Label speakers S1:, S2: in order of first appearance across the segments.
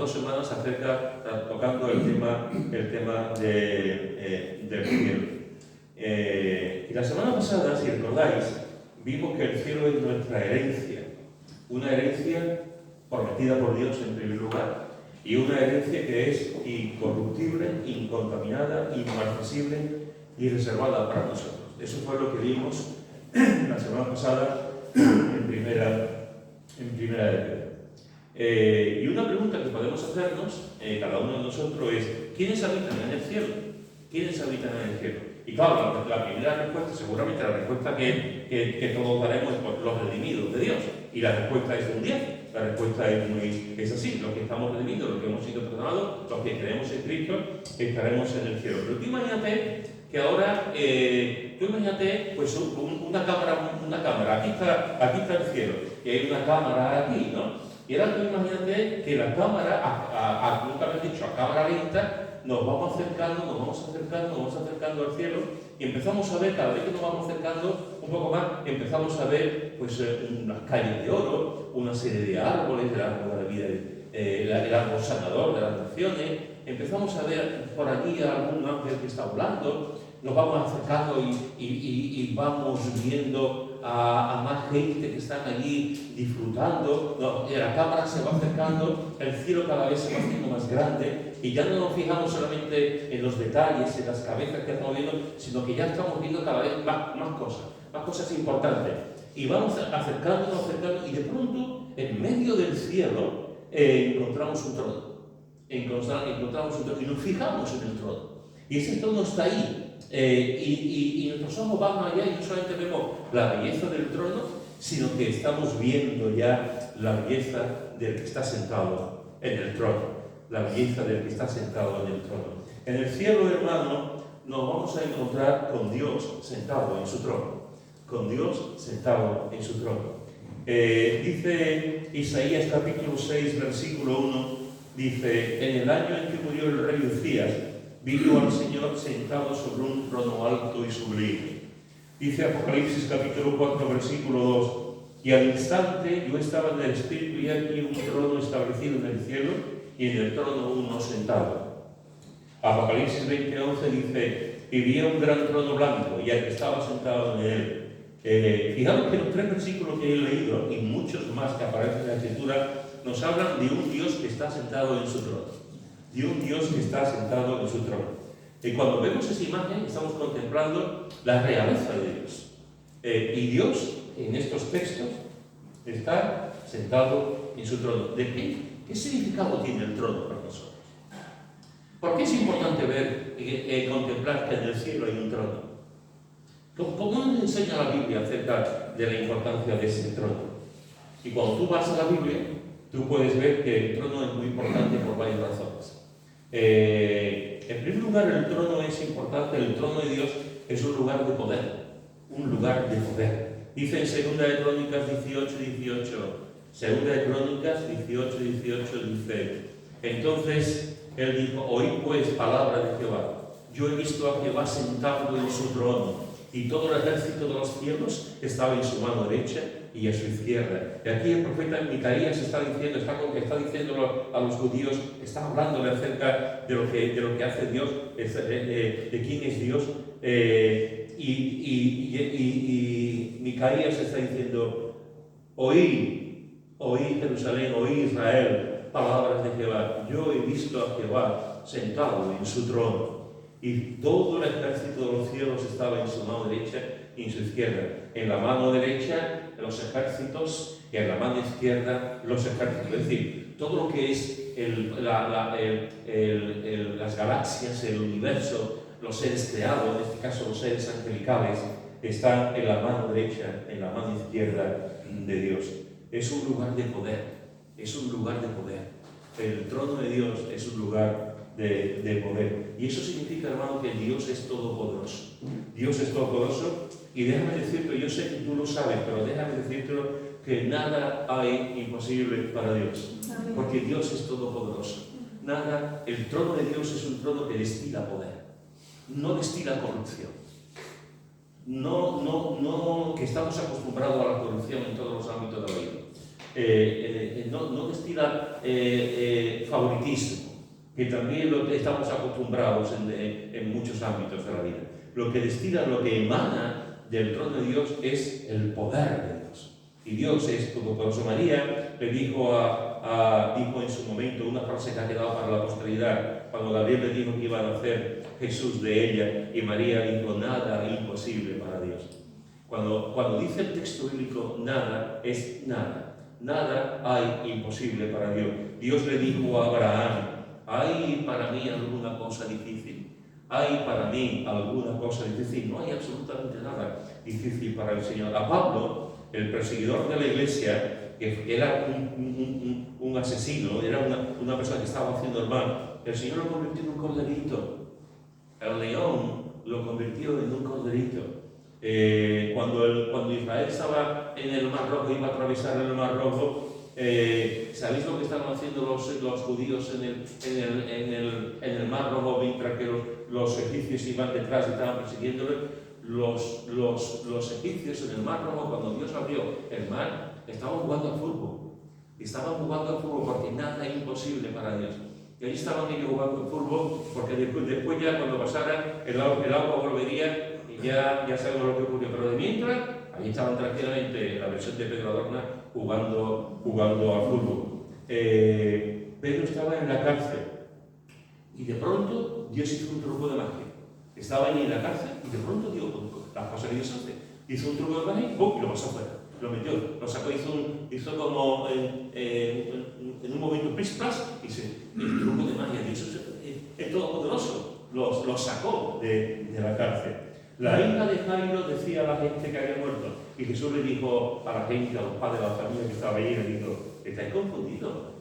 S1: 2 semanas tocando el tema del cielo. Y la semana pasada, si recordáis, vimos que el cielo es nuestra herencia, una herencia prometida por Dios en primer lugar, y una herencia que es incorruptible, incontaminada, inmarcesible y reservada para nosotros. Eso fue lo que vimos la semana pasada en primera de Pedro. Y una pregunta que podemos hacernos, cada uno de nosotros, es: ¿quiénes habitan en el cielo? ¿Quiénes habitan en el cielo? Y claro, la primera respuesta, seguramente la respuesta que todos daremos es por los redimidos de Dios. Y la respuesta es un 10. La respuesta es así: los que estamos redimidos, los que hemos sido perdonados, los que creemos en Cristo, estaremos en el cielo. Pero tú imagínate que ahora, pues una cámara, aquí está el cielo, y hay una cámara aquí, ¿no? Y ahora tú imagínate que la cámara, nunca me has dicho, a cámara lenta, nos vamos acercando al cielo, y empezamos a ver, cada vez que nos vamos acercando un poco más, empezamos a ver pues unas calles de oro, una serie de árboles, el árbol de la vida, el árbol sanador de las naciones. Empezamos a ver por allí algún ángel que está volando, nos vamos acercando y vamos viendo a más gente que están allí disfrutando. La cámara se va acercando, el cielo cada vez se va haciendo más grande, y ya no nos fijamos solamente en los detalles, en las cabezas que estamos viendo, sino que ya estamos viendo cada vez más cosas importantes. Y vamos acercándonos, y de pronto, en medio del cielo, encontramos un trono. Encontramos un trono y nos fijamos en el trono. Y ese trono está ahí. Y nuestros ojos van allá, y no solamente vemos la belleza del trono, sino que estamos viendo ya la belleza del que está sentado en el trono. La belleza del que está sentado en el trono. En el cielo, hermano, nos vamos a encontrar con Dios sentado en su trono. Con Dios sentado en su trono. Dice Isaías capítulo 6, versículo 1, dice: en el año en que murió el rey Uzías, vino al Señor sentado sobre un trono alto y sublime. Dice Apocalipsis capítulo 4, versículo 2: y al instante yo estaba en el Espíritu, y aquí un trono establecido en el cielo, y en el trono uno sentado. Apocalipsis 20:11 dice: y vi un gran trono blanco, y al que estaba sentado en él. Fijaros que los 3 versículos que he leído, y muchos más que aparecen en la Escritura, nos hablan de un Dios que está sentado en su trono. De un Dios que está sentado en su trono. Y cuando vemos esa imagen, estamos contemplando la realeza de Dios. Y Dios, en estos textos, está sentado en su trono. ¿De qué significado tiene el trono para nosotros? ¿Por qué es importante ver y contemplar que en el cielo hay un trono? ¿Cómo nos enseña la Biblia acerca de la importancia de ese trono? Y cuando tú vas a la Biblia, tú puedes ver que el trono es muy importante por varias razones. En primer lugar, el trono es importante. El trono de Dios es un lugar de poder. Un lugar de poder. Dice en 2 de Crónicas 18:18. 2 de Crónicas 18:18 dice: entonces él dijo: oíd pues palabra de Jehová. Yo he visto a Jehová sentado en su trono, y todo el ejército de los cielos estaba en su mano derecha y a su izquierda. Y aquí el profeta Micaías está diciendo a los judíos, está hablándole acerca de lo que hace Dios, de quién es Dios. Y Micaías está diciendo: oí Jerusalén, oí Israel, palabras de Jehová. Yo he visto a Jehová sentado en su trono, y todo el ejército de los cielos estaba en su mano derecha y en su izquierda. En la mano derecha los ejércitos, y en la mano izquierda los ejércitos. Es decir, todo lo que es las galaxias, el universo, los seres creados, en este caso los seres angelicales, están en la mano derecha, en la mano izquierda de Dios. Es un lugar de poder. Es un lugar de poder. El trono de Dios es un lugar de poder. Y eso significa, hermano, que Dios es todopoderoso. Dios es todopoderoso, y déjame decirte, yo sé que tú lo sabes, pero déjame decirte que nada hay imposible para Dios. Porque Dios es todopoderoso. Nada, el trono de Dios es un trono que destila poder. No destila corrupción. No, que estamos acostumbrados a la corrupción en todos los ámbitos de la vida. no destila favoritismo, que también lo que estamos acostumbrados en muchos ámbitos de la vida. Lo que destila, lo que emana del trono de Dios es el poder de Dios. Y Dios es, por eso María le dijo dijo en su momento una frase que ha quedado para la posteridad, cuando Gabriel le dijo que iba a nacer Jesús de ella, y María dijo, nada imposible para Dios. Cuando dice el texto bíblico nada, es nada. Nada hay imposible para Dios. Dios le dijo a Abraham, ¿hay para mí alguna cosa difícil? ¿Hay para mí alguna cosa difícil? No hay absolutamente nada difícil para el Señor. A Pablo, el perseguidor de la iglesia, que era un asesino, era una persona que estaba haciendo el mal, el Señor lo convirtió en un corderito. El león lo convirtió en un corderito. Cuando Israel estaba en el Mar Rojo, iba a atravesar el Mar Rojo, ¿sabéis lo que estaban haciendo los judíos en el Mar Rojo mientras que los egipcios iban detrás y estaban persiguiéndole? Los egipcios en el Mar Rojo, cuando Dios abrió el mar, estaban jugando al fútbol. Estaban jugando al fútbol porque nada es imposible para Dios. Y allí estaban ellos jugando al fútbol porque después ya cuando pasara el agua volvería y ya sabemos lo que ocurrió. Pero de mientras, allí estaban tranquilamente, la versión de Pedro Adorna, jugando al fútbol. Pedro estaba en la cárcel y de pronto Dios hizo un truco de magia. Estaba allí en la cárcel y de pronto Dios, las cosas que Dios hace, hizo un truco de magia y ¡pum! Lo pasó afuera. Lo metió, lo sacó, hizo como en un momento plis-plas, el truco de magia. Dios es todopoderoso, lo sacó de la cárcel. La hija de Jairo decía a la gente que había muerto, y Jesús le dijo a la gente, a los padres de la familia que estaba allí, le dijo, ¿estáis confundidos?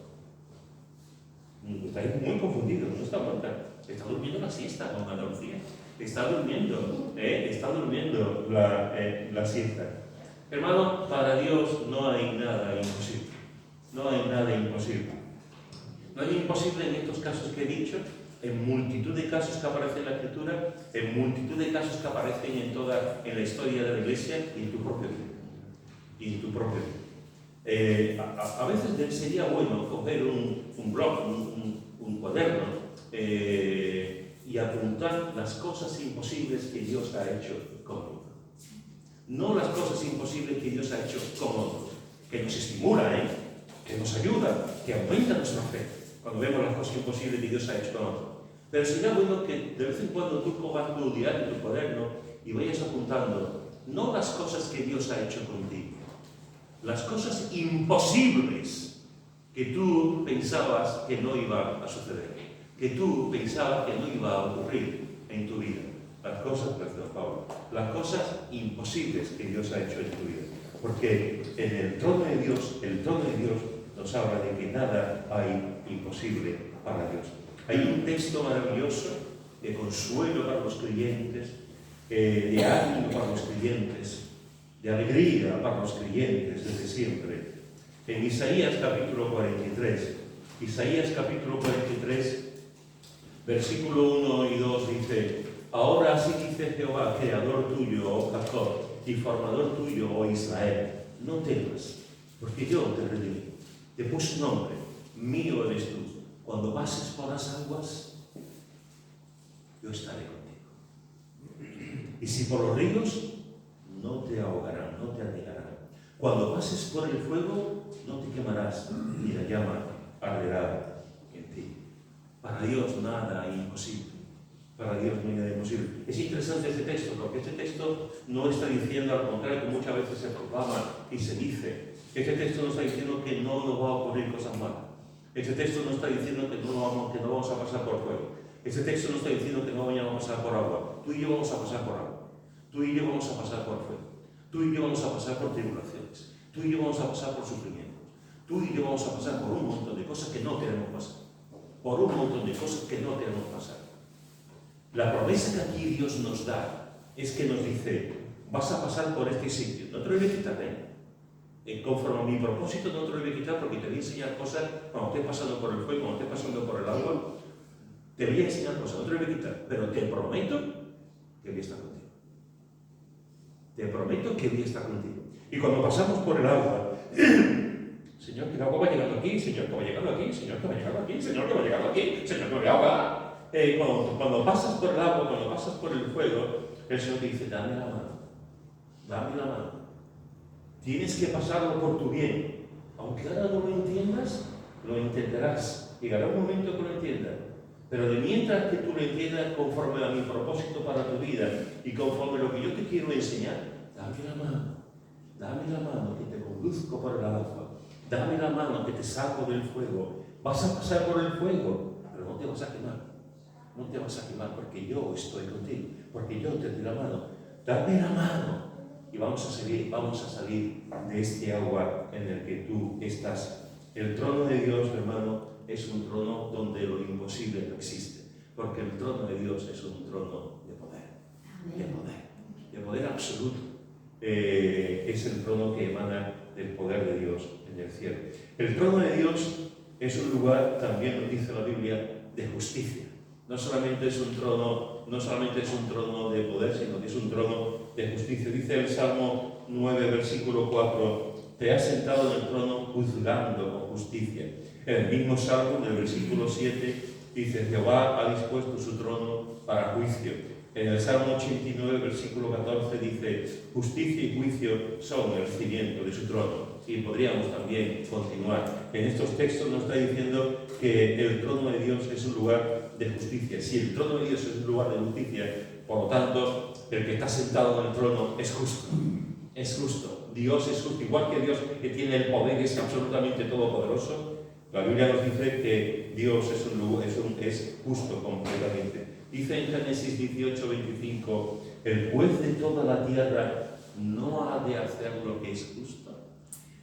S1: Estáis muy confundidos, no está muerta, está durmiendo la siesta con Andalucía, está durmiendo la siesta. Hermano, para Dios no hay nada imposible. No hay nada imposible. No hay imposible en estos casos que he dicho, en multitud de casos que aparecen en la Escritura, en multitud de casos que aparecen en la historia de la Iglesia y en tu propio vida. A veces sería bueno coger un blog, un cuaderno y apuntar las cosas imposibles que Dios ha hecho conmigo. No las cosas imposibles que Dios ha hecho con otros, que nos estimulan, que nos ayudan, que aumentan nuestra fe, cuando vemos las cosas imposibles que Dios ha hecho con otros. Pero sería bueno que de vez en cuando tú cojas tu diario, tu cuaderno, y vayas apuntando, no las cosas que Dios ha hecho contigo, las cosas imposibles que tú pensabas que no iba a suceder, que tú pensabas que no iba a ocurrir en tu vida. Las cosas, perdón, Pablo, las cosas imposibles que Dios ha hecho en tu vida. Porque en el trono de Dios nos habla de que nada hay imposible para Dios. Hay un texto maravilloso de consuelo para los creyentes, de ánimo para los creyentes, de alegría para los creyentes desde siempre. En Isaías capítulo 43, versículo 1 y 2 dice: ahora así dice Jehová, creador tuyo, oh Jacob, y formador tuyo, oh Israel, no temas, porque yo te redimí, te puse nombre, mío eres tú. Cuando pases por las aguas, yo estaré contigo. Y si por los ríos, no te ahogarán, no te anegarán. Cuando pases por el fuego, no te quemarás, ni la llama arderá en ti. Para Dios nada es imposible. Para Dios no hay nada imposible. Es interesante este texto, porque este texto no está diciendo, al contrario, que muchas veces se proclama y se dice. Este texto no está diciendo que no nos va a ocurrir cosas malas. Este texto no está diciendo que no vamos a pasar por fuego. Este texto no está diciendo que no vayamos a pasar por agua. Tú y yo vamos a pasar por agua. Tú y yo vamos a pasar por fuego. Tú y yo vamos a pasar por tribulaciones. Tú y yo vamos a pasar por sufrimientos. Tú y yo vamos a pasar por un montón de cosas que no queremos pasar. Por un montón de cosas que no queremos pasar. La promesa que aquí Dios nos da es que nos dice: vas a pasar por este sitio. No te lo voy a quitar, conforme a mi propósito, no te lo voy a quitar, porque te voy a enseñar cosas cuando estés pasando por el fuego, cuando estés pasando por el agua. Te voy a enseñar cosas, no te lo voy a quitar, pero te prometo que voy a estar contigo. Te prometo que voy a estar contigo. Y cuando pasamos por el agua, Señor, que el agua va llegando aquí, Señor, que va llegando aquí, Señor, que va llegando aquí, Señor, que va llegando aquí, Señor, que me ahoga. Cuando pasas por el agua, cuando pasas por el fuego, el Señor te dice, dame la mano, dame la mano. Tienes que pasarlo por tu bien. Aunque ahora no lo entiendas, lo entenderás. Llegará un momento que lo entiendas. Pero de mientras que tú lo entiendas conforme a mi propósito para tu vida y conforme a lo que yo te quiero enseñar, dame la mano que te conduzco por el agua, dame la mano que te saco del fuego. Vas a pasar por el fuego, pero no te vas a quemar. No te vas a quemar porque yo estoy contigo, porque yo te doy la mano. Dame la mano y vamos a salir de este agua en el que tú estás. El trono de Dios, hermano, es un trono donde lo imposible no existe, porque el trono de Dios es un trono de poder absoluto. Es el trono que emana del poder de Dios en el cielo. El trono de Dios es un lugar, también nos dice la Biblia, de justicia. No solamente es un trono de poder, sino que es un trono de justicia. Dice el Salmo 9, versículo 4, te has sentado en el trono juzgando con justicia. En el mismo Salmo, en el versículo 7, dice, Jehová ha dispuesto su trono para juicio. En el Salmo 89, versículo 14, dice, justicia y juicio son el cimiento de su trono. Y podríamos también continuar. En estos textos nos está diciendo que el trono de Dios es un lugar de justicia. Si el trono de Dios es un lugar de justicia, por lo tanto, el que está sentado en el trono es justo. Es justo. Dios es justo. Igual que Dios que tiene el poder, que es absolutamente todopoderoso, la Biblia nos dice que Dios es justo completamente. Dice en Génesis 18, 25, el juez de toda la tierra no ha de hacer lo que es justo.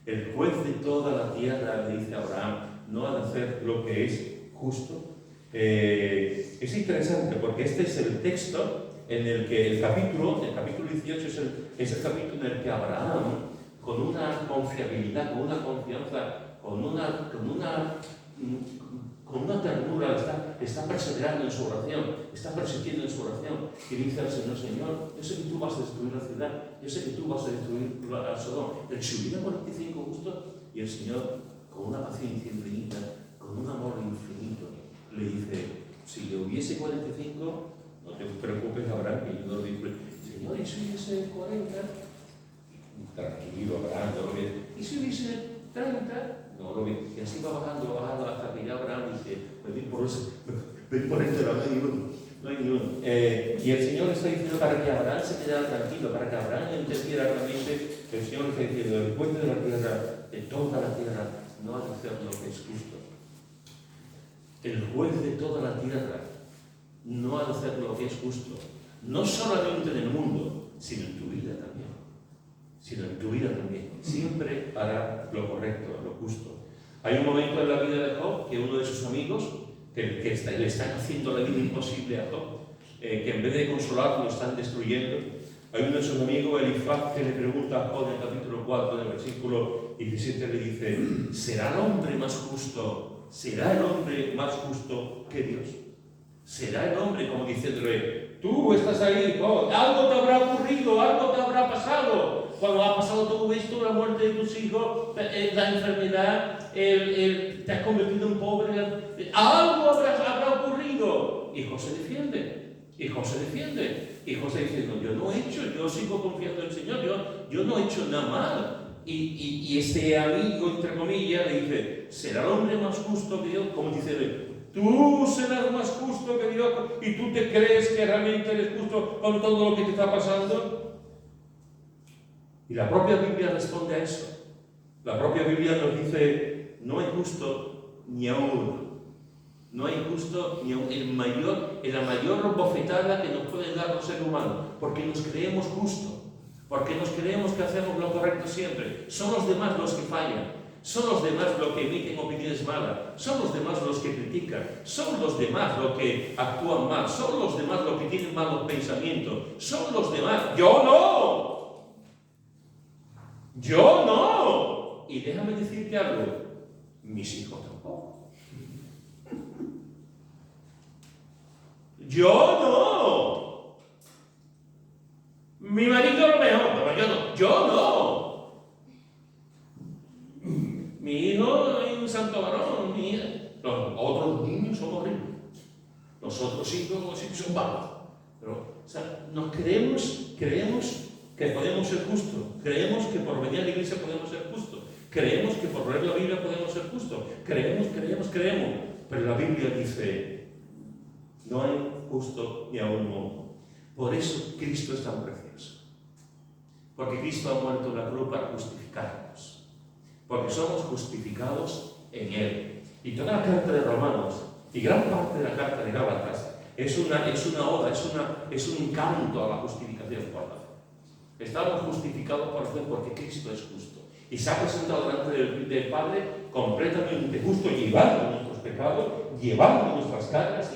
S1: El juez de toda la tierra, le dice Abraham, no ha de hacer lo que es justo. Es interesante porque este es el texto en el que el capítulo 18 es el capítulo en el que Abraham, con una confiabilidad, con una confianza, con una ternura, está perseverando en su oración, está persistiendo en su oración, y dice al Señor, Señor, yo sé que tú vas a destruir la ciudad, yo sé que tú vas a destruir a Sodoma, pero si hubiera 45 justo, y el Señor, con una paciencia infinita, con un amor infinito, le dice, si le hubiese 45, no te preocupes, Abraham, que yo no lo digo, Señor, ¿y si hubiese 40? Tranquilo, Abraham, no lo ves. ¿Y si hubiese 30? No lo ves. Y así va bajando, hasta que ya Abraham dice, ven por este lado, no hay ni uno. Y el Señor está diciendo para que Abraham se quedara tranquilo, para que Abraham entendiera realmente, el Señor está diciendo, el juez de la tierra, de toda la tierra, no ha de hacer lo que es justo. El juez de toda la tierra no ha de hacer lo que es justo, no solamente en el mundo, sino en tu vida también. Siempre hará lo correcto, lo justo. Hay un momento en la vida de Job que uno de sus amigos, que le están haciendo la vida imposible a Job, que en vez de consolarlo lo están destruyendo. Hay uno de sus amigos, Elifaz, que le pregunta a Job en el capítulo 4, en el versículo 17, le dice, ¿será el hombre más justo que Dios? ¿Será el hombre, como diciéndole, tú estás ahí, Job, algo te habrá ocurrido, algo te habrá pasado? Cuando ha pasado todo esto, la muerte de tus hijos, la enfermedad, te has convertido en pobre, algo habrá ocurrido. Y José defiende. Y José dice, no, yo sigo confiando en el Señor, yo no he hecho nada mal. Y este amigo, entre comillas, le dice, ¿será el hombre más justo que Dios? Como dice, tú serás más justo que Dios y tú te crees que realmente eres justo con todo lo que te está pasando. Y la propia Biblia responde a eso. La propia Biblia nos dice, no hay justo ni a uno. No hay justo ni a uno. La mayor bofetada que nos pueden dar los seres humanos, porque nos creemos justos, porque nos creemos que hacemos lo correcto siempre. Son los demás los que fallan. Son los demás los que emiten opiniones malas. Son los demás los que critican. Son los demás los que actúan mal. Son los demás los que tienen malos pensamientos. Son los demás. ¡Yo no! ¡Yo no! Y déjame decirte algo, mis hijos tampoco. ¡Yo no! Mi marido lo mejor, pero yo no. ¡Yo no! Mi hijo Nosotros sí, luego sí son malos. Pero, o sea, creemos que podemos ser justos. Creemos que por venir a la iglesia podemos ser justos. Creemos que por leer la Biblia podemos ser justos. Creemos. Pero la Biblia dice, no hay justo ni aún uno. Por eso Cristo es tan precioso. Porque Cristo ha muerto en la cruz para justificarnos. Porque somos justificados en Él. Y toda la carta de Romanos, y gran parte de la carta de Gálatas, es una oda, es un canto a la justificación por la fe. Estamos justificados por la fe porque Cristo es justo. Y se ha presentado delante del Padre completamente justo, llevando nuestros pecados, llevando nuestras cargas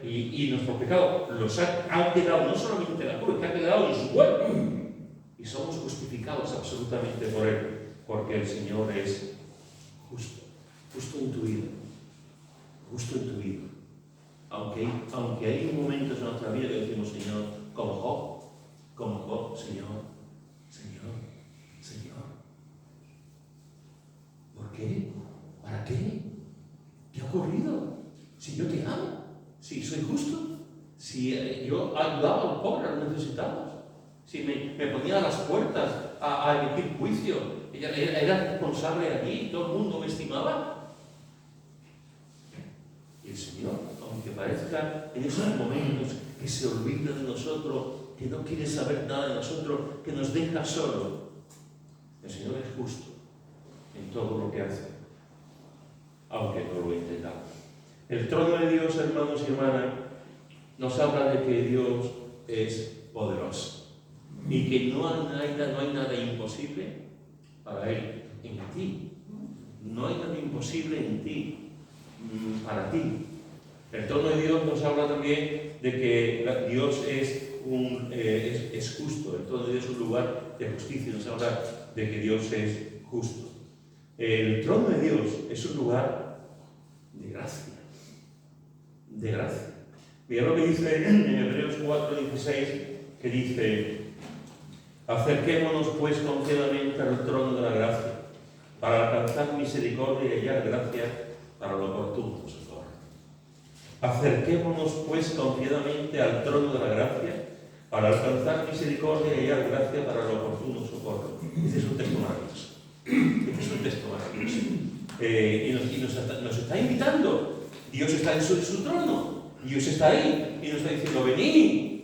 S1: y nuestros pecados los han quedado no solamente en la cruz, que ha quedado en su cuerpo. Y somos justificados absolutamente por Él, porque el Señor es justo, justo en tu vida, justo en tu vida. Aunque hay momentos en nuestra vida que decimos, Señor, como Job, Señor. ¿Por qué? ¿Para qué? ¿Qué ha ocurrido? Si yo te amo, si soy justo, si yo ayudaba a los pobres, a los necesitados, si me ponía a las puertas a emitir juicio, era responsable allí, todo el mundo me estimaba. Y el Señor, aunque parezca en esos momentos que se olvida de nosotros, que no quiere saber nada de nosotros, que nos deja solo, el Señor es justo en todo lo que hace, aunque no lo entendamos. El trono de Dios, hermanos y hermanas, nos habla de que Dios es poderoso y que no hay nada imposible para Él, en ti. No hay nada imposible en ti, para ti. El trono de Dios nos habla también de que Dios es justo. El trono de Dios es un lugar de justicia, nos habla de que Dios es justo. El trono de Dios es un lugar de gracia. De gracia. Mira lo que dice en Hebreos 4:16, que dice: acerquémonos pues confiadamente al trono de la gracia, para alcanzar misericordia y hallar gracia para lo oportuno socorro. Acerquémonos pues confiadamente al trono de la gracia, para alcanzar misericordia y hallar gracia para lo oportuno socorro. Este es un texto maravilloso. Y nos está invitando. Dios está en su trono. Dios está ahí y nos está diciendo: venid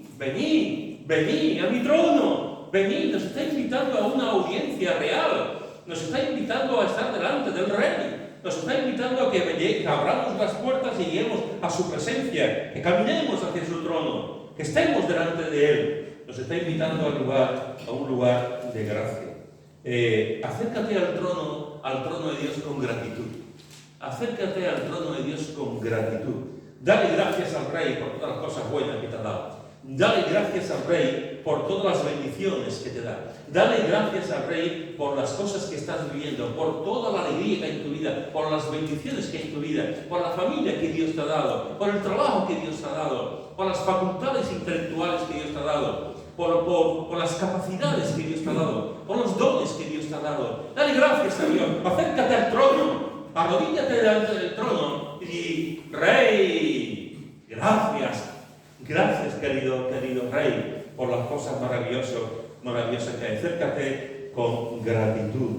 S1: a mi trono. Venid, nos está invitando a una audiencia real. Nos está invitando a estar delante del Rey. Nos está invitando a que abramos las puertas y lleguemos a su presencia, que caminemos hacia su trono, que estemos delante de Él. Nos está invitando a un lugar de gracia. Acércate al trono de Dios con gratitud. Acércate al trono de Dios con gratitud. Dale gracias al Rey por todas las cosas buenas que te ha dado. Dale gracias al Rey por todas las bendiciones que te da. Dale gracias al Rey por las cosas que estás viviendo, por toda la alegría que hay en tu vida, por las bendiciones que hay en tu vida, por la familia que Dios te ha dado, por el trabajo que Dios te ha dado, por las facultades intelectuales que Dios te ha dado, por las capacidades que Dios te ha dado, por los dones que Dios te ha dado. Dale gracias a Dios. Acércate al trono. Arrodíllate delante del trono y di: Rey, gracias. Gracias, querido Rey, por las cosas maravillosas que hay. Acércate con gratitud,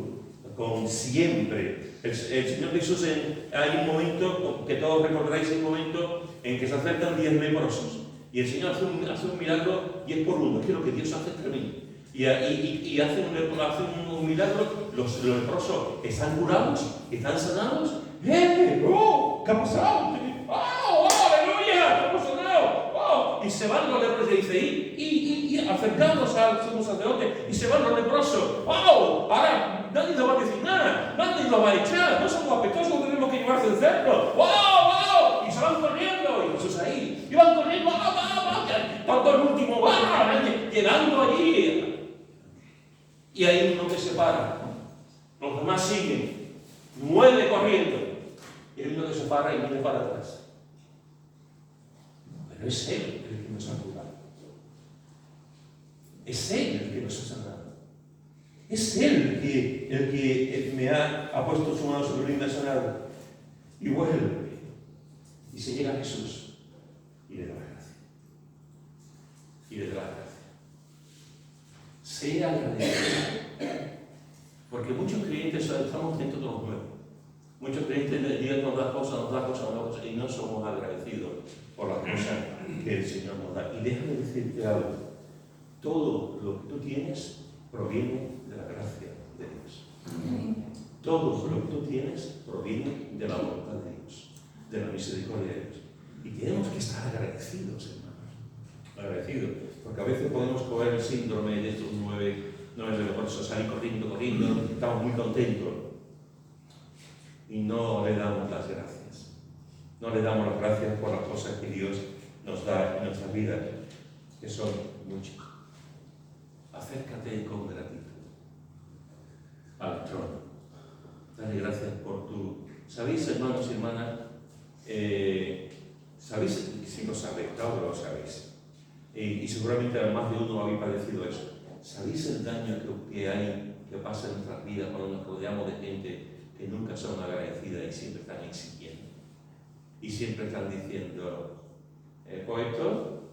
S1: con siempre. El Señor Jesús, hay un momento, que todos recordaréis el momento en que se acercan 10 leprosos. Y el Señor hace un milagro y es por uno. Es lo que Dios hace tremendo. Y hace un milagro. Los leprosos están curados, están sanados. ¿Qué ha pasado? ¡Oh, aleluya! ¡Hemos sanado! ¡Oh! Y se van los leprosos y dice, y acercándose al sumo sacerdote, y se van los leprosos. ¡Oh! Ahora nadie nos va a decir nada, nadie nos va a echar, no somos apetosos, tenemos que llevarse el cerro. ¡Oh! Y se van corriendo, y Jesús ahí, y van corriendo, tanto el último, llegando allí. Y hay uno que se para, los demás siguen, 9 corriendo, y hay uno que se para y viene para atrás. Pero es Él el que nos ha curado. Es Él el que nos ha sanado. Es Él el que me ha puesto su mano sobre mí y me ha sanado. Y vuelve. Y se llega a Jesús. Y sea agradecido. Porque muchos creyentes estamos dentro de los nuevos. Muchos creyentes Dios nos da cosas, y no somos agradecidos por las cosas que el Señor nos da. Y déjame decirte algo. Todo lo que tú tienes proviene de la gracia de Dios. Todo lo que tú tienes proviene de la voluntad de Dios, de la misericordia de Dios. Y tenemos que estar agradecidos, hermanos. Agradecidos. Porque a veces podemos coger el síndrome de estos nueve por eso salir corriendo, estamos muy contentos. Y no le damos las gracias. No le damos las gracias por las cosas que Dios nos da en nuestra vida, que son muchas. Acércate con gratitud al trono. Dale gracias por tu... ¿Sabéis, hermanos y hermanas? ¿Sabéis? Si lo sabéis, claro que lo sabéis. Y seguramente más de uno habéis padecido eso. ¿Sabéis el daño que hay, que pasa en nuestras vidas cuando nos rodeamos de gente que nunca son agradecidas y siempre están exigiendo? Y siempre están diciendo, pues esto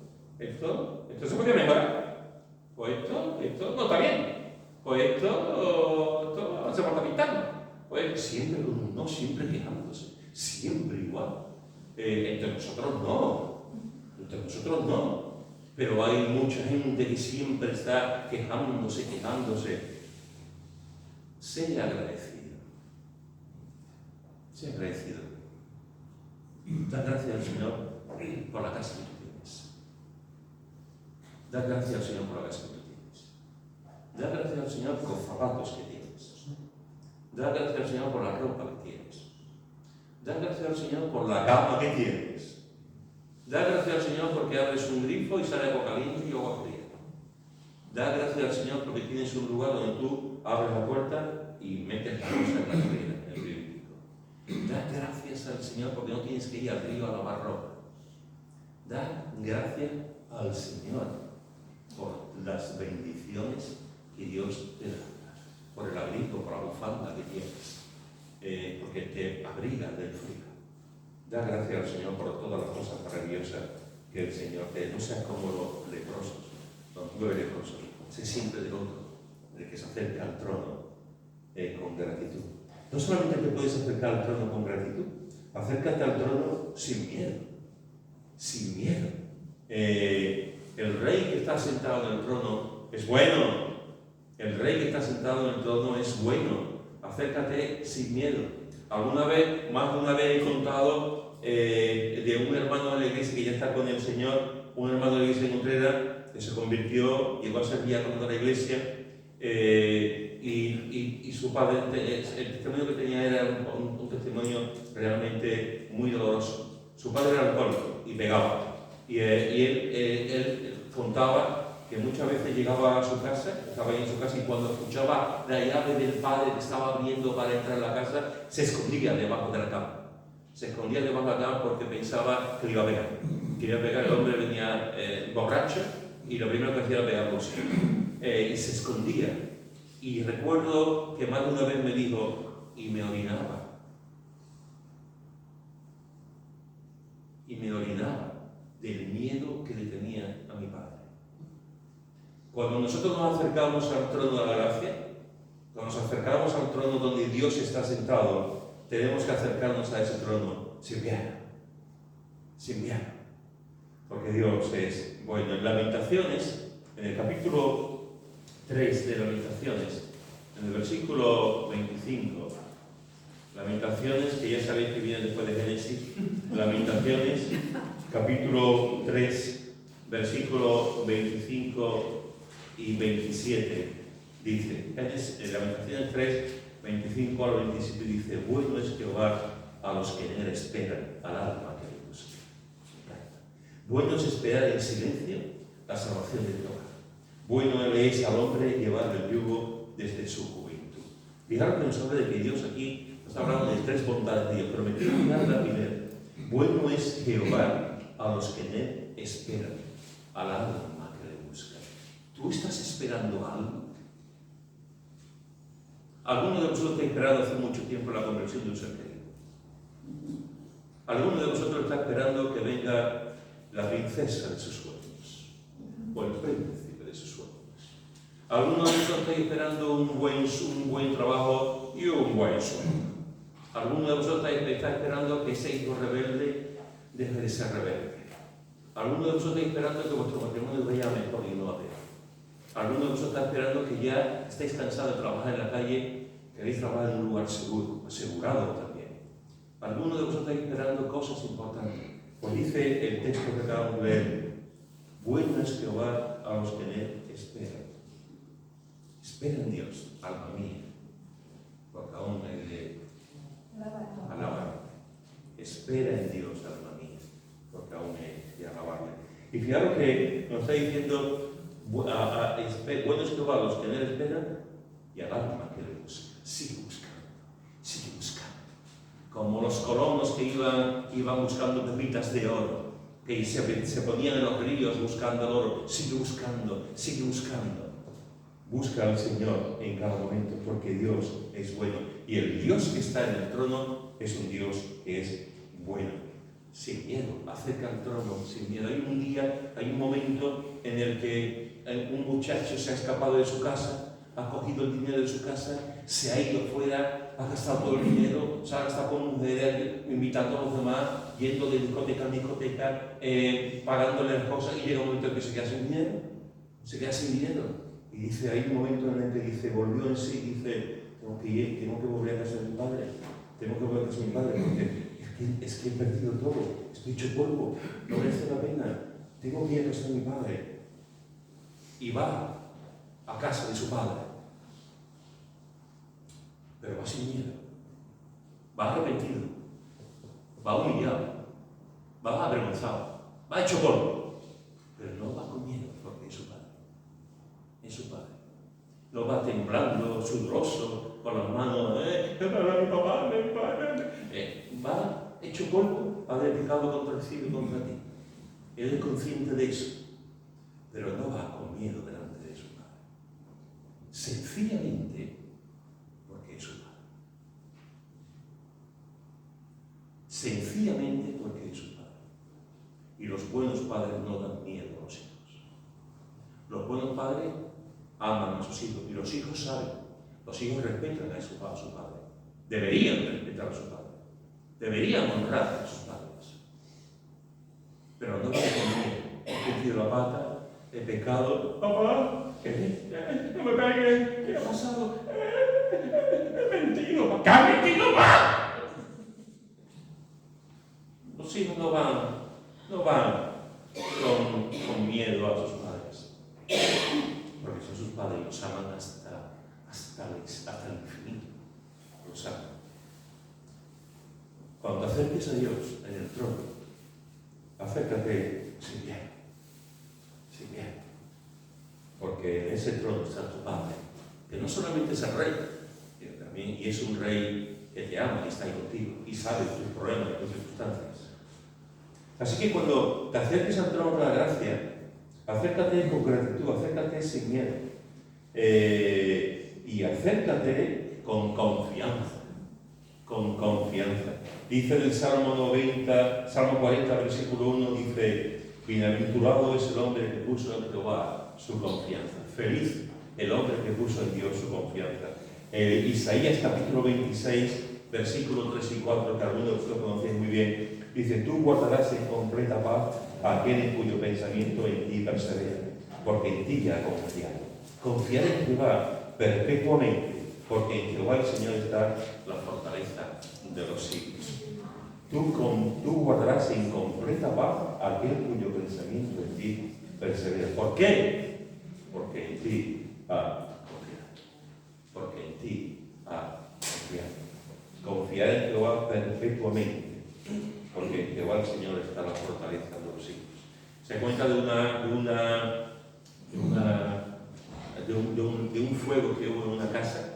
S1: se puede mejorar. Pues esto no está bien. Pues esto se porta pintando. Pues siempre con un no, siempre quejándose. Siempre igual. Entre nosotros no. Pero hay mucha gente que siempre está quejándose. Sé agradecido. Da gracias al Señor por la casa que tú tienes. Da gracias al Señor por la casa que tú tienes. Da gracias al Señor por los zapatos que tienes. Da gracias al Señor por la ropa que tienes. Da gracias al Señor por la cama que tienes. Da gracias al Señor porque abres un grifo y sale agua caliente y agua fría. Da gracias al Señor porque tienes un lugar donde tú abres la puerta y metes la cosa en la nevera, en el frigorífico. Da gracias al Señor porque no tienes que ir al río a lavar ropa. Da gracias al Señor por las bendiciones que Dios te da. Por el abrigo, por la bufanda que tienes. Porque te abriga del frío. Da gracias al Señor por todas las cosas maravillosas que el Señor te da. No seas como los leprosos, los 9 leprosos. Sé siempre del otro, del que se acerca al trono con gratitud. No solamente te puedes acercar al trono con gratitud, acércate al trono sin miedo. Sin miedo. El rey que está sentado en el trono es bueno. El rey que está sentado en el trono es bueno. Acércate sin miedo. Más de una vez he contado de un hermano de la iglesia que ya está con el Señor, un hermano de la iglesia de Utrera que se convirtió, llegó a ser diácono de la iglesia y su padre, el testimonio que tenía era un testimonio realmente muy doloroso. Su padre era alcohólico y pegaba. Y él contaba que muchas veces llegaba a su casa, estaba ahí en su casa y cuando escuchaba la llave del padre que estaba abriendo para entrar a la casa, se escondía debajo de la cama. Se escondía debajo de la cama porque pensaba que le iba a pegar. Quería pegar, el hombre venía borracho y lo primero que hacía era pegar por sí. Y se escondía. Y recuerdo que más de una vez me dijo, y me orinaba. Del miedo que le tenía a mi padre. Cuando nosotros nos acercamos al trono de la gracia, cuando nos acercamos al trono donde Dios está sentado, tenemos que acercarnos a ese trono sin miedo, porque Dios es bueno. En Lamentaciones, en el capítulo 3 de Lamentaciones, en el versículo 25, Lamentaciones, que ya sabéis que viene después de Génesis, Lamentaciones, capítulo 3, versículo 25 y 27, dice, en Lamentaciones 3, 25 al 27 dice, bueno es Jehová a los que en él esperan, al alma que le busca. Bueno es esperar en silencio la salvación de Jehová. Bueno le es al hombre llevar el yugo desde su juventud. Fijaros que nos habla de que Dios aquí nos está hablando de 3 bondades de Dios, pero me quiero mirar la primera. Bueno es Jehová a los que en él esperan, al alma que le busca. ¿Tú estás esperando algo? ¿Alguno de vosotros está esperando hace mucho tiempo la conversión de un ser querido? ¿Alguno de vosotros está esperando que venga la princesa de sus sueños? O el príncipe de sus sueños. Algunos de vosotros estáis esperando un buen trabajo y un buen sueldo. Algunos de vosotros estáis esperando que ese hijo rebelde deje de ser rebelde. Algunos de vosotros estáis esperando que vuestro matrimonio vaya mejor y no a peor. Algunos de vosotros estáis esperando que ya estáis cansados de trabajar en la calle, queréis trabajar en un lugar seguro, asegurado también. Algunos de vosotros estáis esperando cosas importantes. Pues dice el texto que acabamos de leer: bueno es Jehová a los que en él esperan. Espera en Dios, alma mía, porque aún hay de alabar. Espera en Dios, alma mía, porque aún hay de alabarle. Y fijaros que nos está diciendo, bueno es Jehová a los que en él esperan y al alma que le busca. Sigue buscando. Como los colonos que iban buscando pepitas de oro, que se ponían en los ríos buscando el oro. Sigue buscando. Busca al Señor en cada momento, porque Dios es bueno. Y el Dios que está en el trono es un Dios que es bueno. Sin miedo, acerca al trono, sin miedo. Hay un momento en el que un muchacho se ha escapado de su casa, ha cogido el dinero de su casa, se ha ido fuera, ha gastado todo el dinero, se ha gastado con mujeres, invitando a los demás, yendo de discoteca en discoteca, pagándole las cosas, y llega un momento en que se queda sin dinero. Y dice, hay un momento en el que dice, volvió en sí, dice, tengo que volver a casa de mi padre, porque es que he perdido todo, estoy hecho polvo, no merece la pena, tengo que ir a casa de mi padre. Y va a casa de su padre, pero va sin miedo, va arrepentido, va humillado, va avergonzado, va hecho polvo, pero no va con miedo, porque es su padre. No va temblando, sudoroso, con las manos, mi papá. Va hecho polvo, haber pecado contra el cielo y contra ti. Él es consciente de eso, pero no va con miedo delante de su padre. Sencillamente porque es su padre. Sencillamente porque es su padre. Y los buenos padres no dan miedo a los hijos. Los buenos padres aman a sus hijos y los hijos saben. Los hijos respetan a su padre. Deberían respetar a su padre. Deberían honrar a sus padres. Pero no van con miedo. He metido la pata, he pecado. Papá, no me pegues. ¿Qué ha pasado? He mentido. ¿Qué has mentido, papá? Los hijos no van con miedo a sus padres. Porque son sus padres y los aman hasta el infinito. Los aman. Cuando te acerques a Dios en el trono, acércate sin miedo. Porque en ese trono está tu Padre, que no solamente es el Rey, sino también, y es un Rey que te ama y está ahí contigo, y sabe tus problemas y tus circunstancias. Así que cuando te acerques al trono de la gracia, acércate con gratitud, acércate sin miedo. Y acércate con confianza. Dice en el Salmo 40, versículo 1, dice: bienaventurado es el hombre que puso en Jehová su confianza. Feliz el hombre que puso en Dios su confianza. Isaías capítulo 26, versículos 3 y 4, que algunos de vosotros conocéis muy bien, dice: tú guardarás en completa paz a aquel en cuyo pensamiento en ti persevera, porque en ti ya ha confiado. Confiar en Jehová perpetuamente, porque en Jehová el Señor está la fortaleza de los siglos. Tú guardarás en completa paz a aquel cuyo pensamiento en ti persevera. ¿Por qué? Porque en ti ha confiado. Porque en ti ha confiado. Confiar en Jehová perpetuamente, porque en Jehová el Señor está la fortaleza de los siglos. Se cuenta de un fuego que hubo en una casa,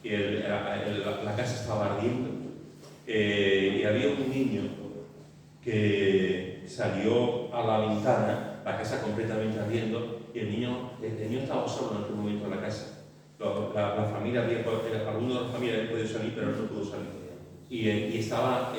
S1: y la casa estaba ardiendo, y había un niño que salió a la ventana, la casa completamente ardiendo, y el niño estaba solo en aquel momento en la casa. La familia algunos de la familia habían podido salir, pero él no pudo salir. y estaba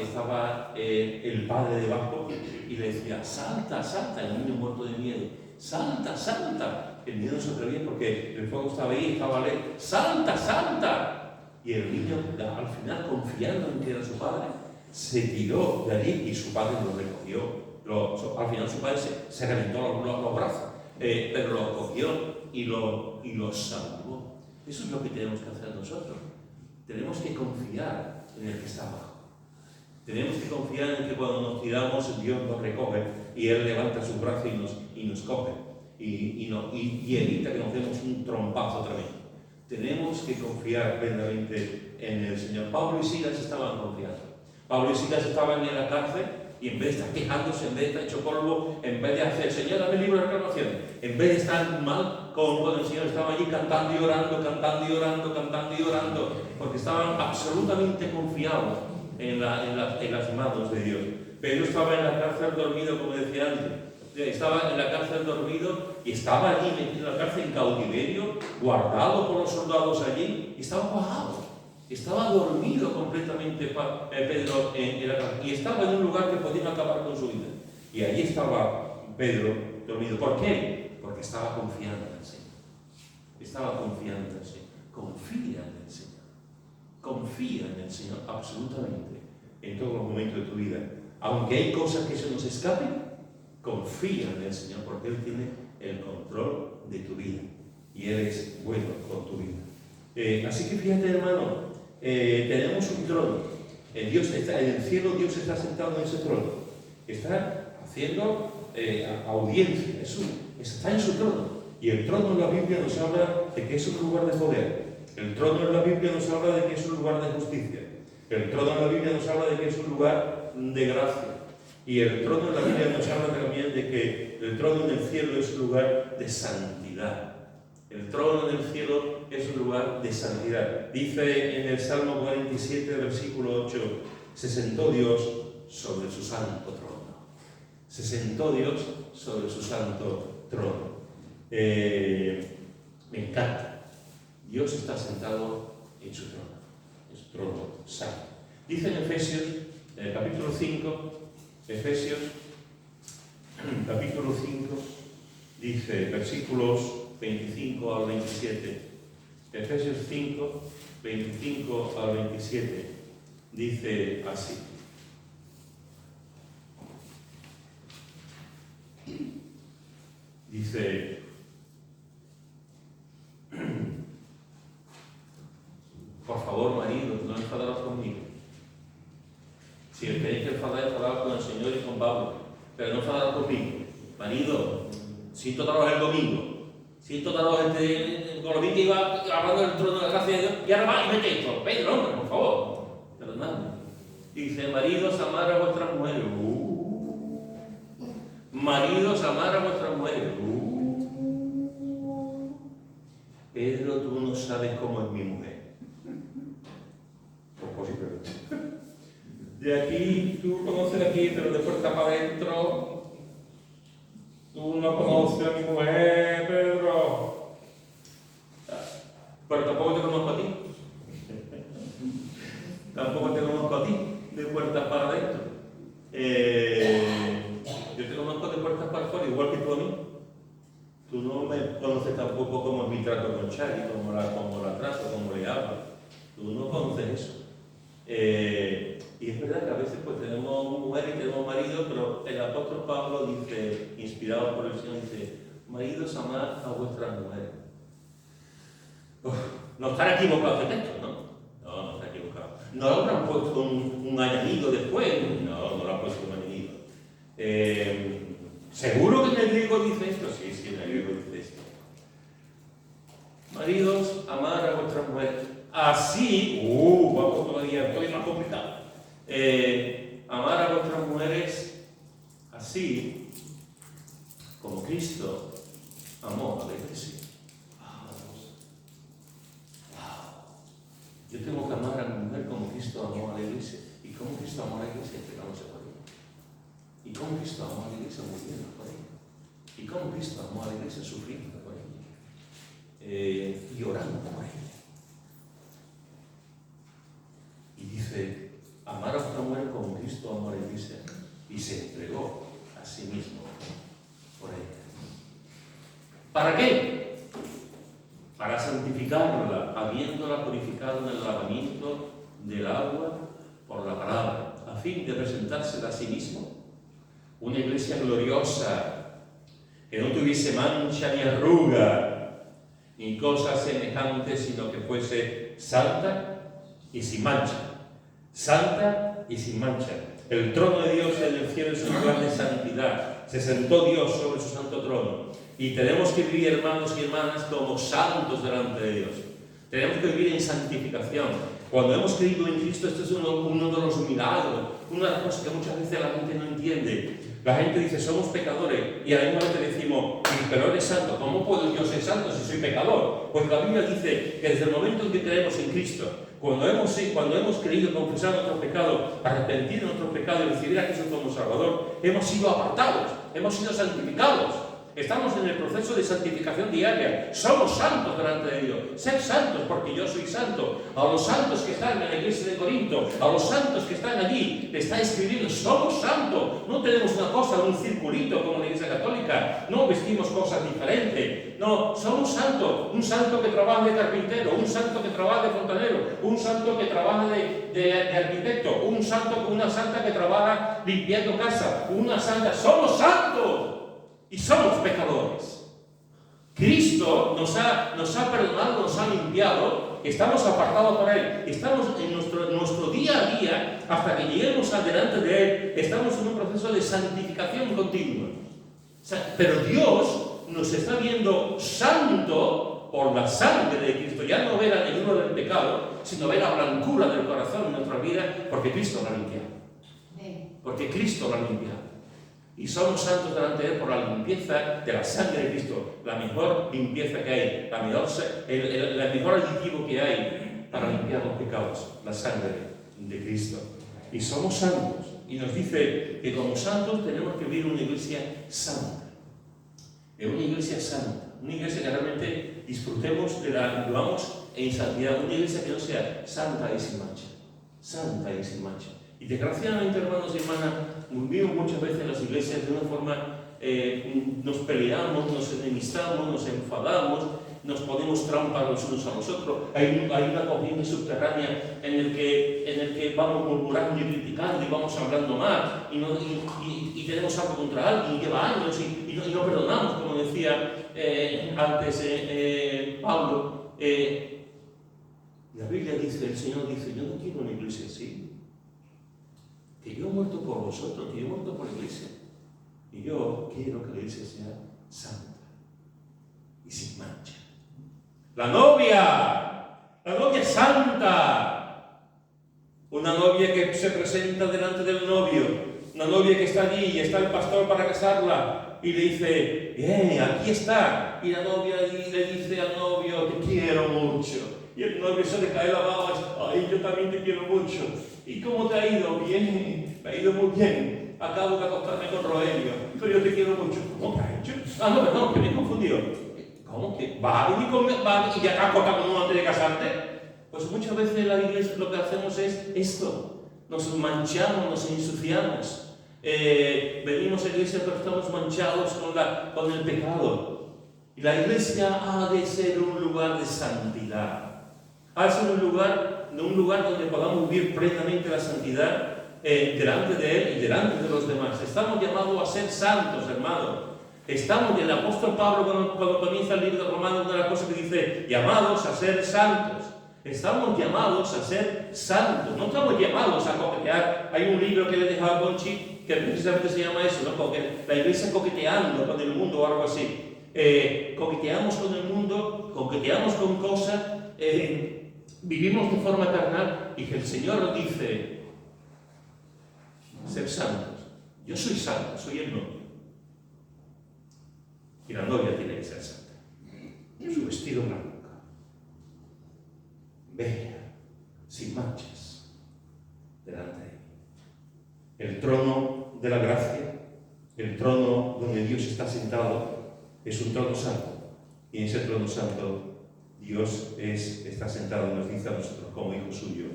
S1: el padre debajo y le decía, salta, salta, el niño muerto de miedo, salta, salta. El niño no se atrevía porque el fuego estaba ahí, estaba alegre, salta, salta. Y el niño, al final, confiando en que era su padre, se tiró de allí y su padre lo recogió. Al final su padre se reventó los brazos, pero lo cogió y lo salvó. Eso es lo que tenemos que hacer nosotros. Tenemos que confiar en el que está abajo. Tenemos que confiar en que cuando nos tiramos, Dios nos recoge y Él levanta sus brazos y nos coge y evita que nos demos un trompazo tremendo. Tenemos que confiar plenamente en el Señor. Pablo y Silas estaban confiando. Pablo y Silas estaban en la cárcel y en vez de estar quejándose, en vez de estar hecho polvo, en vez de hacer, Señor, dame el libro de reclamación, en vez de estar mal con el Señor, estaban allí cantando y orando, cantando y orando, cantando y orando, porque estaban absolutamente confiados en las manos de Dios. Pedro estaba en la cárcel dormido, como decía antes. Estaba en la cárcel dormido y estaba allí metido en la cárcel en cautiverio, guardado por los soldados allí, y estaba cuajado. Estaba dormido completamente Pedro en la cárcel. Y estaba en un lugar que podía acabar con su vida. Y allí estaba Pedro dormido. ¿Por qué? Porque estaba confiando en el Señor. Estaba confiando en el Señor. Confía en el Señor. Confía en el Señor absolutamente en todos los momentos de tu vida. Aunque hay cosas que se nos escapen, confía en el Señor porque Él tiene el control de tu vida y Él es bueno con tu vida. Así que fíjate, hermano, tenemos un trono. Dios está en el cielo, Dios está sentado en ese trono. Está haciendo audiencia, está en su trono. Y el trono en la Biblia nos habla de que es un lugar de poder. El trono en la Biblia nos habla de que es un lugar de justicia. El trono en la Biblia nos habla de que es un lugar de gracia. Y el trono en la Biblia nos habla también de que el trono en el cielo es un lugar de santidad. El trono en el cielo es un lugar de santidad. Dice en el Salmo 47, versículo 8, se sentó Dios sobre su santo trono. Se sentó Dios sobre su santo trono. Me encanta. Dios está sentado en su trono. Es un trono santo. Dice en Efesios, en el capítulo 5, Efesios, capítulo 5, dice, versículos 25 al 27. Efesios 5, 25 al 27, dice así. Dice, por favor, maridos, no enfadaros conmigo. Si tenéis que enfadaros con el Señor y con Pablo, pero no enfadaros conmigo. Marido, siento daros el domingo. Siento daros con lo bien que iba hablando del trono de la gracia de Dios, y ahora va y mete esto. Pedro, hombre, por favor. Perdonadme. Dice, maridos, amar a vuestras mujeres. Maridos, amar a vuestras mujeres. Pedro, tú no sabes cómo es mi mujer. Pues sí, pero de aquí, tú conoces de aquí, pero de puerta para adentro, tú no conoces a mi mujer, Pedro. Pero tampoco te conozco a ti. Tampoco te conozco a ti, de puertas para adentro. Yo te conozco de puertas para afuera, igual que tú a mí. Tú no me conoces tampoco cómo es mi trato con Charlie, cómo la trato, cómo le hablo. Tú no conoces eso. Y es verdad que a veces pues tenemos mujer y tenemos marido, pero el apóstol Pablo dice, inspirado por el Señor, dice, maridos, amad a vuestras mujeres. No estará equivocado este texto, ¿no? No está equivocado. No lo habrán puesto un añadido después, no lo han puesto un añadido. ¿Seguro que en el griego dice esto? Sí, en el griego dice esto. Maridos, amad a vuestras mujeres. Así, vamos todavía, estoy más complicado. Amar a vuestras mujeres así como Cristo amó a la iglesia. Yo tengo que amar a mi mujer como Cristo amó a la iglesia. ¿Y cómo Cristo amó a la iglesia? Entregándose por ella. ¿Y cómo Cristo amó a la iglesia? Muriendo por ella. ¿Y cómo Cristo amó a la iglesia? Sufriendo por ella. Y orando por ella. Y dice, sí mismo por ella. ¿Para qué? Para santificarla, habiéndola purificado en el lavamiento del agua por la palabra, a fin de presentársela a sí mismo una iglesia gloriosa, que no tuviese mancha ni arruga, ni cosas semejantes, sino que fuese santa y sin mancha. Santa y sin mancha. El trono de Dios en el cielo es un lugar de santidad. Se sentó Dios sobre su santo trono. Y tenemos que vivir, hermanos y hermanas, como santos delante de Dios. Tenemos que vivir en santificación. Cuando hemos creído en Cristo, esto es uno de los milagros, una de las cosas que muchas veces la gente no entiende. La gente dice, somos pecadores, y a la misma vez decimos, pero eres santo. ¿Cómo puedo yo ser santo si soy pecador? Pues la Biblia dice que desde el momento en que creemos en Cristo, cuando hemos creído, confesar nuestros pecados, arrepentir de nuestros pecados y recibir a Cristo como Salvador, hemos sido apartados, hemos sido santificados. Estamos en el proceso de santificación diaria. Somos santos delante de Dios. Ser santos porque yo soy santo. A los santos que están en la iglesia de Corinto, a los santos que están allí, le está escribiendo, somos santos. No tenemos una cosa de un circulito como la iglesia católica. No vestimos cosas diferentes. No, somos santos. Un santo que trabaja de carpintero, un santo que trabaja de fontanero, un santo que trabaja de arquitecto, un santo, una santa que trabaja limpiando casa, una santa. Somos santos. Y somos pecadores. Cristo nos ha perdonado, nos ha limpiado, estamos apartados por Él, estamos en nuestro día a día, hasta que lleguemos delante de Él, estamos en un proceso de santificación continua. Pero Dios nos está viendo santo por la sangre de Cristo. Ya no ve la negrura del pecado, sino ve la blancura del corazón en nuestra vida, porque Cristo la ha limpiado. Porque Cristo la ha limpiado. Y somos santos delante de Él por la limpieza de la sangre de Cristo, la mejor limpieza que hay, el mejor aditivo que hay para limpiar los pecados, la sangre de Cristo. Y somos santos. Y nos dice que como santos tenemos que vivir una iglesia santa. Una iglesia santa, una iglesia que realmente disfrutemos de la vivamos en santidad, una iglesia que no sea santa y sin mancha. Santa y sin mancha. Y desgraciadamente, hermanos y hermanas, vivimos muchas veces en las iglesias de una forma, nos peleamos, nos enemistamos, nos enfadamos, nos ponemos trampas los unos a los otros. Hay una corriente subterránea en el que vamos murmurando y criticando y vamos hablando mal y tenemos algo contra alguien y lleva años y no perdonamos, como decía antes Pablo. La Biblia dice, el Señor dice, yo no quiero una iglesia así. Que yo he muerto por vosotros, que yo he muerto por la iglesia. Y yo quiero que la iglesia sea santa y sin mancha. La novia santa. Una novia que se presenta delante del novio. Una novia que está allí y está el pastor para casarla. Y le dice, bien, aquí está. Y la novia le dice al novio, te quiero mucho. Y el novio se le cae la baba y dice, ay, yo también te quiero mucho. ¿Y cómo te ha ido? Bien, me ha ido muy bien. Acabo de acostarme con Rogelio, pero yo te quiero mucho. ¿Cómo te has hecho? No, perdón, que me he confundido. ¿Cómo que va a venir conmigo y ya te has acostado con uno antes de casarte? Pues muchas veces en la iglesia lo que hacemos es esto. Nos manchamos, nos ensuciamos. Venimos a la iglesia pero estamos manchados con el pecado. Y la iglesia ha de ser un lugar de santidad. Ha de ser un lugar donde podamos vivir plenamente la santidad delante de Él y delante de los demás. Estamos llamados a ser santos, hermanos. El apóstol Pablo, cuando comienza el libro de Romanos, una de las cosas que dice, llamados a ser santos. Estamos llamados a ser santos. No estamos llamados a coquetear. Hay un libro que le he dejado a Conchi que precisamente se llama eso, ¿no? La iglesia coqueteando con el mundo o algo así. Coqueteamos con el mundo, coqueteamos con cosas, vivimos de forma carnal y que el Señor nos dice, ser santos. Yo soy santo, soy el novio. Y la novia tiene que ser santa. Su vestido blanco, bella, sin manchas, delante de Él. El trono de la gracia, el trono donde Dios está sentado, es un trono santo. Y en ese trono santo, Dios está sentado y nos dice a nosotros, como hijos suyos,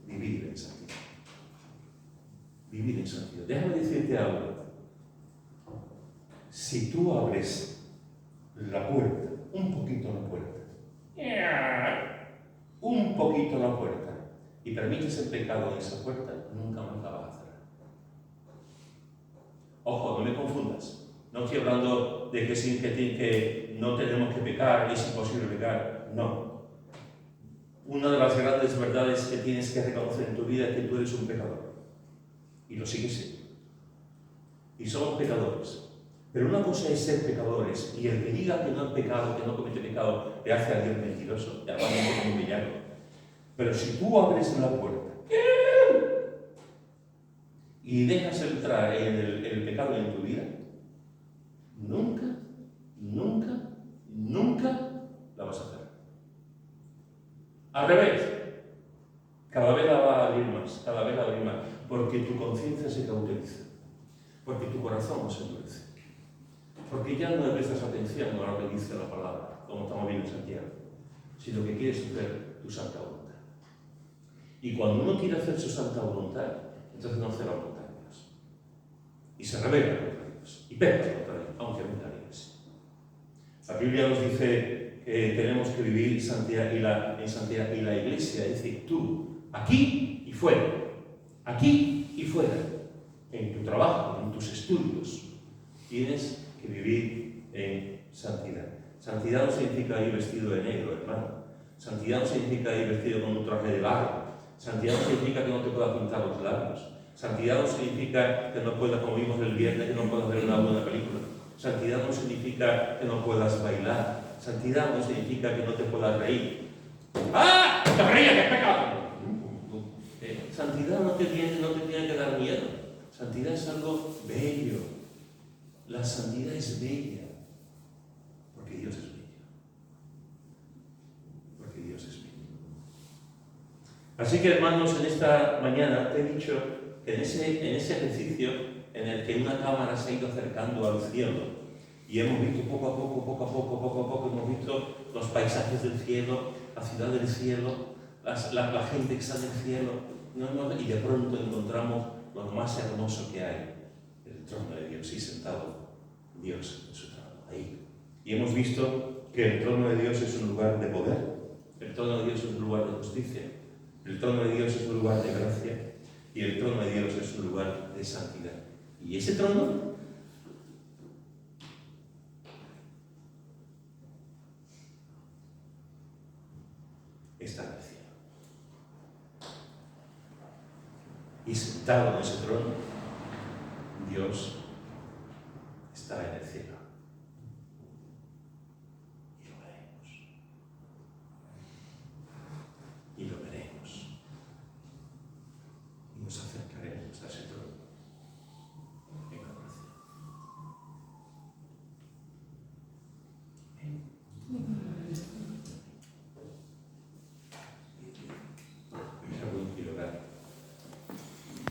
S1: vivir en santidad. Vivir en santidad. Déjame decirte algo. Si tú abres la puerta, un poquito la puerta, y permites el pecado en esa puerta, nunca más la vas a cerrar. Ojo, no me confundas. No estoy hablando de que no tenemos que pecar, es imposible pecar. No. Una de las grandes verdades que tienes que reconocer en tu vida es que tú eres un pecador. Y lo sigues siendo. Y somos pecadores. Pero una cosa es ser pecadores, y el que diga que no es pecado, que no comete pecado, le hace a Dios mentiroso, y además es muy villano. Pero si tú abres la puerta y dejas entrar el pecado en tu vida, nunca la vas a hacer. Al revés, cada vez la va a abrir más, porque tu conciencia se cauteriza, porque tu corazón se endurece. Porque ya no le prestas atención a lo que dice la palabra, como estamos viendo en Santiago, sino que quieres hacer tu santa voluntad. Y cuando uno quiere hacer su santa voluntad, entonces no hace la voluntad de Dios. Y se rebela contra Dios, y peca contra Dios, aunque venga la iglesia. La Biblia nos dice que tenemos que vivir en santidad y la iglesia, es decir, tú, aquí y fuera, en tu trabajo, en tus estudios, tienes que vivir en santidad. Santidad no significa ir vestido de negro, hermano. Santidad no significa ir vestido con un traje de barro. Santidad no significa que no te puedas pintar los labios. Santidad no significa que no puedas, como vimos el viernes, que no puedas ver una buena película. Santidad no significa que no puedas bailar. Santidad no significa que no te puedas reír. ¡Ah! ¡Te reías, que es pecado! Santidad no te tiene que dar miedo. Santidad es algo bello. La santidad es bella, porque Dios es bello. Porque Dios es bello. Así que, hermanos, en esta mañana te he dicho que en ese ejercicio en el que una cámara se ha ido acercando al cielo y hemos visto poco a poco, hemos visto los paisajes del cielo, la ciudad del cielo, la gente que está en el cielo, y de pronto encontramos lo más hermoso que hay, el trono de Dios, y sentado Dios en su trono, ahí. Y hemos visto que el trono de Dios es un lugar de poder, el trono de Dios es un lugar de justicia, el trono de Dios es un lugar de gracia, y el trono de Dios es un lugar de santidad. Y ese trono está en el cielo. Y sentado en ese trono, Dios está en el cielo.